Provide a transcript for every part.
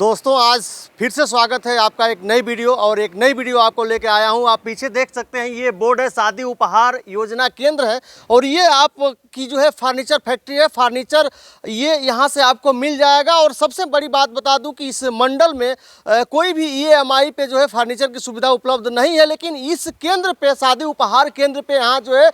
दोस्तों आज फिर से स्वागत है आपका एक नई वीडियो और एक नई वीडियो आपको लेके आया हूं। आप पीछे देख सकते हैं ये बोर्ड है शादी उपहार योजना केंद्र है और ये आपकी जो है फर्नीचर फैक्ट्री है। फर्नीचर ये यहां से आपको मिल जाएगा। और सबसे बड़ी बात बता दूं कि इस मंडल में कोई भी EMI पे जो है फर्नीचर की सुविधा उपलब्ध नहीं है, लेकिन इस केंद्र पे शादी उपहार केंद्र पे यहाँ जो है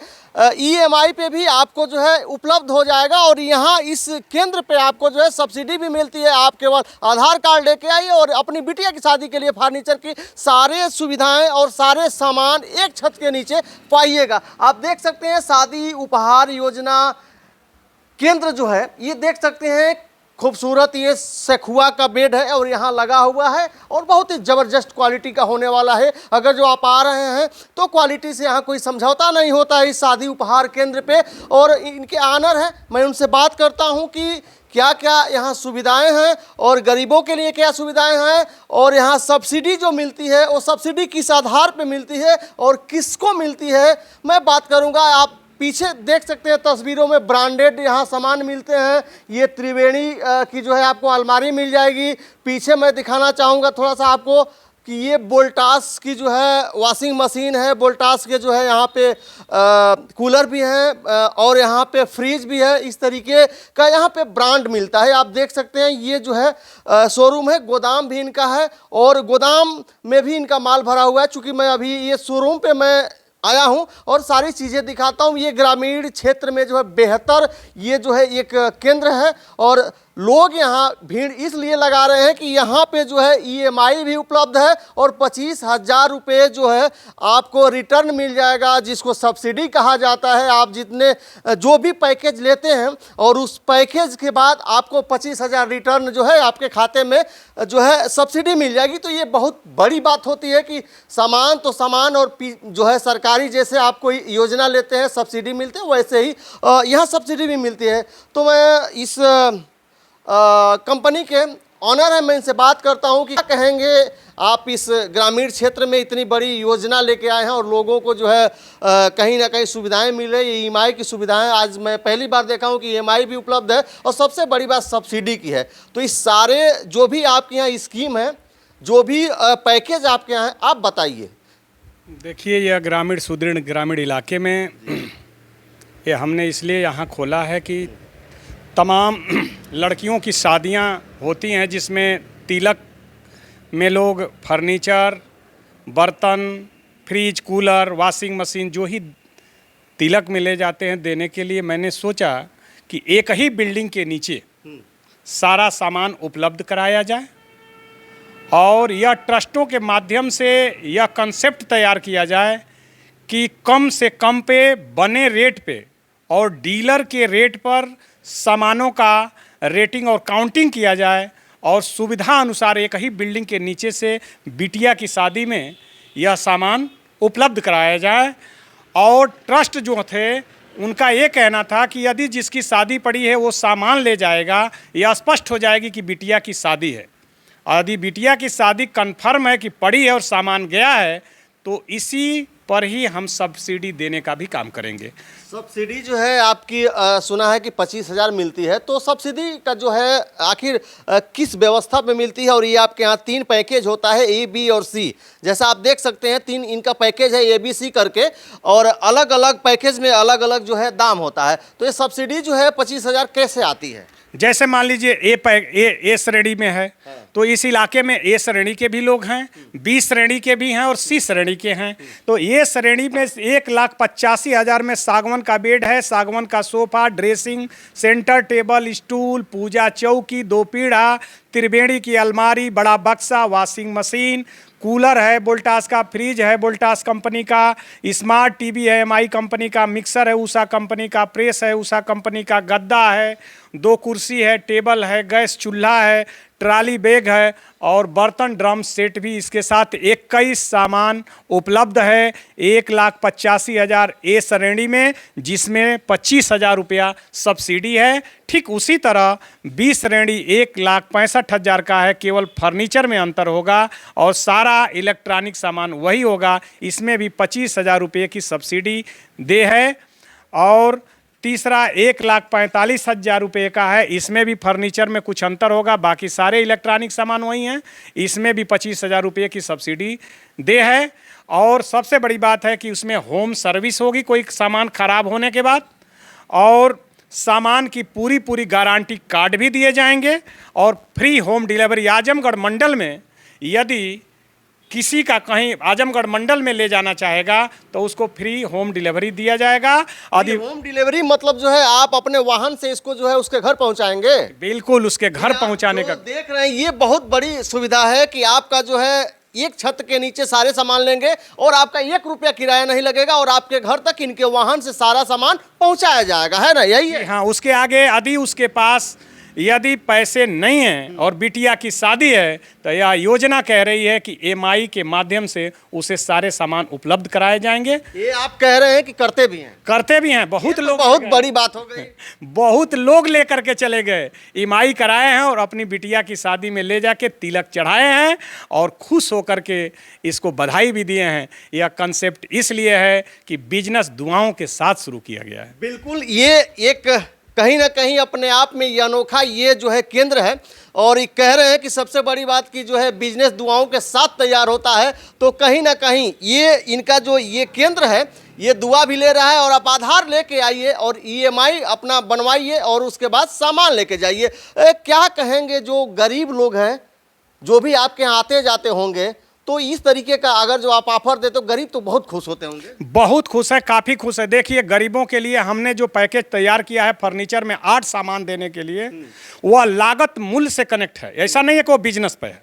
EMI पे भी आपको जो है उपलब्ध हो जाएगा। और यहाँ इस केंद्र पे आपको जो है सब्सिडी भी मिलती है। आप केवल आधार कार्ड लेके आइए और अपनी बिटिया की शादी के लिए फर्नीचर की सारे सुविधाएं और सारे सामान एक छत के नीचे पाइएगा। आप देख सकते हैं शादी उपहार योजना केंद्र जो है ये देख सकते हैं खूबसूरत ये सेखुआ का बेड है और यहाँ लगा हुआ है और बहुत ही ज़बरदस्त क्वालिटी का होने वाला है। अगर जो आप आ रहे हैं तो क्वालिटी से यहाँ कोई समझौता नहीं होता है इस शादी उपहार केंद्र पे। और इनके ऑनर हैं, मैं उनसे बात करता हूँ कि क्या क्या यहाँ सुविधाएं हैं और गरीबों के लिए क्या सुविधाएं हैं और यहाँ सब्सिडी जो मिलती है वो सब्सिडी किस आधार पे मिलती है और किसको मिलती है, मैं बात करूँगा। आप पीछे देख सकते हैं तस्वीरों में ब्रांडेड यहाँ सामान मिलते हैं। ये त्रिवेणी की जो है आपको अलमारी मिल जाएगी। पीछे मैं दिखाना चाहूँगा थोड़ा सा आपको कि ये वोल्टास की जो है वॉशिंग मशीन है। वोल्टास के जो है यहाँ पे कूलर भी हैं और यहाँ पे फ्रिज भी है। इस तरीके का यहाँ पे ब्रांड मिलता है। आप देख सकते हैं ये जो है शोरूम है, गोदाम भी इनका है और गोदाम में भी इनका माल भरा हुआ है। चूँकि मैं अभी ये शोरूम पे मैं आया हूं और सारी चीज़ें दिखाता हूं। ये ग्रामीण क्षेत्र में जो है बेहतर ये जो है एक केंद्र है और लोग यहाँ भीड़ इसलिए लगा रहे हैं कि यहाँ पे जो है EMI भी उपलब्ध है और 25,000 रुपये जो है आपको रिटर्न मिल जाएगा, जिसको सब्सिडी कहा जाता है। आप जितने जो भी पैकेज लेते हैं और उस पैकेज के बाद आपको 25,000 रिटर्न जो है आपके खाते में जो है सब्सिडी मिल जाएगी। तो ये बहुत बड़ी बात होती है कि सामान तो सामान और जो है सरकारी जैसे आपको योजना लेते हैं सब्सिडी मिलते हैं वैसे ही यहाँ सब्सिडी भी मिलती है। तो मैं इस कंपनी के ऑनर है, मैं इनसे बात करता हूं कि क्या कहेंगे आप इस ग्रामीण क्षेत्र में इतनी बड़ी योजना लेके आए हैं और लोगों को जो है कहीं ना कहीं सुविधाएं मिले। ये EMI की सुविधाएं आज मैं पहली बार देखा हूं कि EMI भी उपलब्ध है और सबसे बड़ी बात सब्सिडी की है। तो इस सारे जो भी आपके यहाँ स्कीम है, जो भी पैकेज आपके यहाँ है, आप बताइए। देखिए यह ग्रामीण सुदृढ़ ग्रामीण इलाके में ये हमने इसलिए यहाँ खोला है कि तमाम लड़कियों की शादियाँ होती हैं जिसमें तिलक में लोग फर्नीचर, बर्तन, फ्रिज, कूलर, वॉशिंग मशीन जो ही तिलक में ले जाते हैं देने के लिए मैंने सोचा कि एक ही बिल्डिंग के नीचे सारा सामान उपलब्ध कराया जाए और यह ट्रस्टों के माध्यम से यह कंसेप्ट तैयार किया जाए कि कम से कम पे बने रेट पे और डीलर के रेट पर सामानों का रेटिंग और काउंटिंग किया जाए और सुविधा अनुसार एक ही बिल्डिंग के नीचे से बिटिया की शादी में यह सामान उपलब्ध कराया जाए। और ट्रस्ट जो थे उनका ये कहना था कि यदि जिसकी शादी पड़ी है वो सामान ले जाएगा, यह स्पष्ट हो जाएगी कि बिटिया की शादी है। यदि बिटिया की शादी कन्फर्म है कि पड़ी है और सामान गया है तो इसी पर ही हम सब्सिडी देने का भी काम करेंगे। सब्सिडी जो है आपकी सुना है कि 25,000 मिलती है, तो सब्सिडी का जो है आखिर किस व्यवस्था पे मिलती है? और ये आपके यहाँ 3 पैकेज होता है A, B और C। जैसा आप देख सकते हैं 3 इनका पैकेज है ABC करके और अलग अलग पैकेज में अलग अलग जो है दाम होता है। तो ये सब्सिडी जो है 25,000 कैसे आती है? जैसे मान लीजिए ए श्रेणी में है तो इस इलाके में A श्रेणी के भी लोग हैं, B श्रेणी के भी हैं और C श्रेणी के हैं। तो A श्रेणी में 1,85,000 में सागवान का बेड है, सागवान का sofa, dressing centre table, stool, puja चौकी, 2 पीढ़ा, त्रिवेणी की अलमारी, बड़ा बक्सा, वॉशिंग मशीन, कूलर है वोल्टास का, फ्रिज है वोल्टास कंपनी का, स्मार्ट टीवी है MI कंपनी का, मिक्सर है उषा कंपनी का, प्रेस है उषा कंपनी का, गद्दा है, 2 कुर्सी है, टेबल है, गैस चूल्हा है, ट्राली बैग है और बर्तन ड्रम सेट भी इसके साथ 21 सामान उपलब्ध है 1,85,000 A श्रेणी में, जिसमें 25,000 रुपया सब्सिडी है। ठीक उसी तरह B श्रेणी 1,65,000 का है, केवल फर्नीचर में अंतर होगा और सारा इलेक्ट्रॉनिक सामान वही होगा। इसमें भी 25,000 रुपये की सब्सिडी दे है। और तीसरा 1,45,000 रुपये का है, इसमें भी फर्नीचर में कुछ अंतर होगा, बाकी सारे इलेक्ट्रॉनिक सामान वही हैं। इसमें भी 25,000 रुपये की सब्सिडी दे है। और सबसे बड़ी बात है कि उसमें होम सर्विस होगी कोई सामान खराब होने के बाद, और सामान की पूरी गारंटी कार्ड भी दिए जाएंगे, और फ्री होम डिलीवरी। आजमगढ़ मंडल में यदि किसी का कहीं आजमगढ़ मंडल में ले जाना चाहेगा तो उसको फ्री होम डिलीवरी दिया जाएगा। यदि होम डिलीवरी मतलब जो है आप अपने वाहन से इसको जो है उसके घर पहुंचाएंगे? बिल्कुल, उसके घर पहुंचाने का। देख रहे हैं, ये बहुत बड़ी सुविधा है कि आपका जो है एक छत के नीचे सारे सामान लेंगे और आपका 1 रुपया किराया नहीं लगेगा, और आपके घर तक इनके वाहन से सारा सामान पहुंचाया जाएगा, है ना? यही है। हाँ, उसके आगे यदि उसके पास यदि पैसे नहीं हैं और बिटिया की शादी है तो यह योजना कह रही है कि EMI के माध्यम से उसे सारे सामान उपलब्ध कराए जाएंगे। ये आप कह रहे हैं कि करते भी हैं? करते भी हैं, बहुत लोग। बहुत बड़ी बात हो गई। बहुत लोग लेकर के चले गए, EMI कराए हैं और अपनी बिटिया की शादी में ले जाके तिलक चढ़ाए हैं और खुश होकर के इसको बधाई भी दिए हैं। यह कंसेप्ट इसलिए है कि बिजनेस दुआओं के साथ शुरू किया गया है। बिल्कुल, ये एक कहीं ना कहीं अपने आप में ये अनोखा ये जो है केंद्र है, और ये कह रहे हैं कि सबसे बड़ी बात की जो है बिजनेस दुआओं के साथ तैयार होता है। तो कहीं ना कहीं ये इनका जो ये केंद्र है ये दुआ भी ले रहा है, और आप आधार लेके आइए और EMI अपना बनवाइए और उसके बाद सामान लेके जाइए। क्या कहेंगे जो गरीब लोग हैं जो भी आपके यहाँ आते जाते होंगे, तो इस तरीके का अगर जो आप ऑफर दे तो गरीब तो बहुत खुश होते होंगे? बहुत खुश है, काफ़ी खुश है। देखिए, गरीबों के लिए हमने जो पैकेज तैयार किया है फर्नीचर में 8 सामान देने के लिए, वह लागत मूल्य से कनेक्ट है। ऐसा नहीं है कि वो बिजनेस पे है,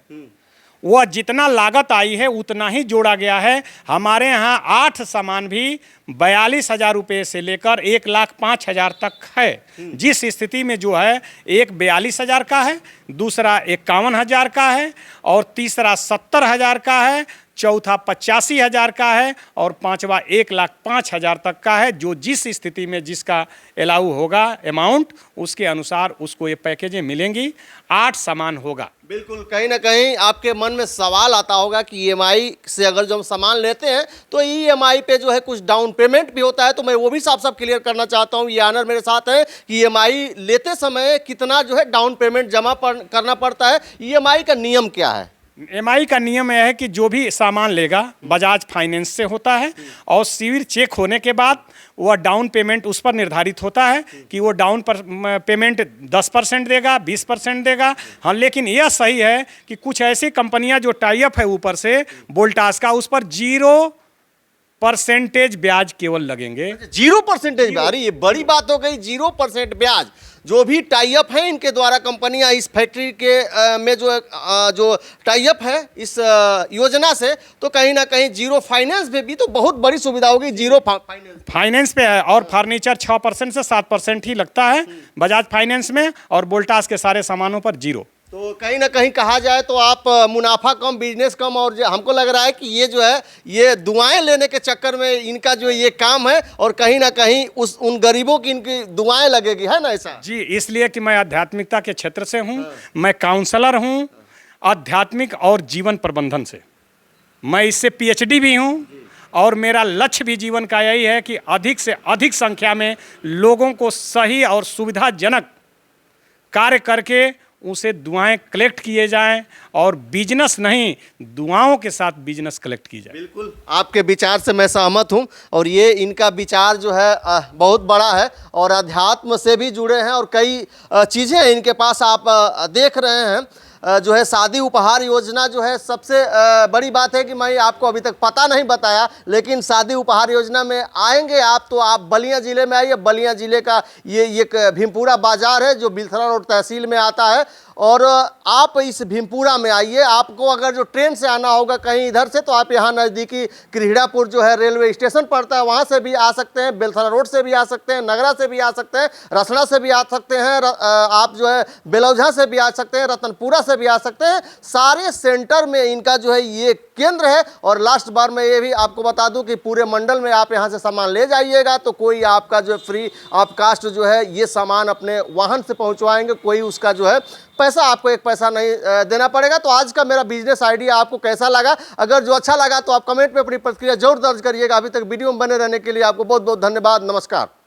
वह जितना लागत आई है उतना ही जोड़ा गया है। हमारे यहाँ 8 सामान भी 42,000 रुपये से लेकर 1,05,000 तक है। जिस स्थिति में जो है, एक 42,000 का है, दूसरा 51,000 का है, और तीसरा 70,000 का है, चौथा 85,000 का है, और पांचवा 1,05,000 तक का है। जो जिस स्थिति में जिसका अलाउ होगा अमाउंट, उसके अनुसार उसको ये पैकेजें मिलेंगी। 8 सामान होगा। बिल्कुल, कहीं ना कहीं आपके मन में सवाल आता होगा कि EMI से अगर जो हम सामान लेते हैं तो EMI पे जो है कुछ डाउन पेमेंट भी होता है, तो मैं वो भी साफ साफ क्लियर करना चाहता हूँ। ये ऑनर मेरे साथ है कि EMI लेते समय कितना जो है डाउन पेमेंट जमा करना पड़ता है, EMI का नियम क्या है? EMI का नियम यह है कि जो भी सामान लेगा बजाज फाइनेंस से होता है, और सिविल चेक होने के बाद वह डाउन पेमेंट उस पर निर्धारित होता है कि वो डाउन पेमेंट 10% देगा, 20% देगा। हाँ, लेकिन यह सही है कि कुछ ऐसी कंपनियां जो टाई अप है ऊपर से वोल्टास का, उस पर 0% ब्याज केवल लगेंगे। 0% ब्याज? अरे ये बड़ी बात हो गई, 0% ब्याज। जो भी टाई अप है इनके द्वारा कंपनियां इस फैक्ट्री के में जो टाई अप है इस योजना से, तो कहीं ना कहीं 0 फाइनेंस पे भी तो बहुत बड़ी सुविधा होगी। 0 फाइनेंस पे है, और फर्नीचर 6% से 7% ही लगता है बजाज फाइनेंस में, और वोल्टास के सारे सामानों पर 0। तो कहीं ना कहीं कहा जाए तो आप मुनाफा कम, बिजनेस कम, और हमको लग रहा है कि ये जो है ये दुआएं लेने के चक्कर में इनका जो ये काम है, और कहीं ना कहीं उन गरीबों की इनकी दुआएं लगेगी, है ना? ऐसा जी, इसलिए कि मैं आध्यात्मिकता के क्षेत्र से हूँ। मैं काउंसलर हूँ आध्यात्मिक और जीवन प्रबंधन से। मैं इससे PhD भी हूँ, और मेरा लक्ष्य भी जीवन का यही है कि अधिक से अधिक संख्या में लोगों को सही और सुविधाजनक कार्य करके उसे दुआएं कलेक्ट किए जाएं, और बिजनेस नहीं, दुआओं के साथ बिजनेस कलेक्ट की जाए। बिल्कुल, आपके विचार से मैं सहमत हूं, और ये इनका विचार जो है बहुत बड़ा है, और अध्यात्म से भी जुड़े हैं, और कई चीज़ें इनके पास आप देख रहे हैं। जो है शादी उपहार योजना जो है, सबसे बड़ी बात है कि मैं आपको अभी तक पता नहीं बताया, लेकिन शादी उपहार योजना में आएंगे आप तो आप बलिया ज़िले में आइए। बलिया ज़िले का ये एक भीमपुरा बाज़ार है जो बिलथरा रोड तहसील में आता है, और आप इस भीमपुरा में आइए। आपको अगर जो ट्रेन से आना होगा कहीं इधर से, तो आप यहाँ नज़दीकी क्रीड़ापुर जो है रेलवे स्टेशन पड़ता है, वहाँ से भी आ सकते हैं, बेलथरा रोड से भी आ सकते हैं, नगरा से भी आ सकते हैं, रसना से भी आ सकते हैं, आप जो है बेलौझा से भी आ सकते हैं, रतनपुरा से भी आ सकते हैं। सारे सेंटर में इनका जो है ये केंद्र है। और लास्ट बार मैं ये भी आपको बता दूं कि पूरे मंडल में आप यहाँ से सामान ले जाइएगा तो कोई आपका जो फ्री ऑफ कास्ट जो है ये सामान अपने वाहन से पहुँचवाएंगे, कोई उसका जो है पैसा आपको 1 पैसा नहीं देना पड़ेगा। तो आज का मेरा बिजनेस आइडिया आपको कैसा लगा? अगर जो अच्छा लगा तो आप कमेंट में अपनी प्रतिक्रिया जरूर दर्ज करिएगा। अभी तक वीडियो में बने रहने के लिए आपको बहुत बहुत धन्यवाद। नमस्कार।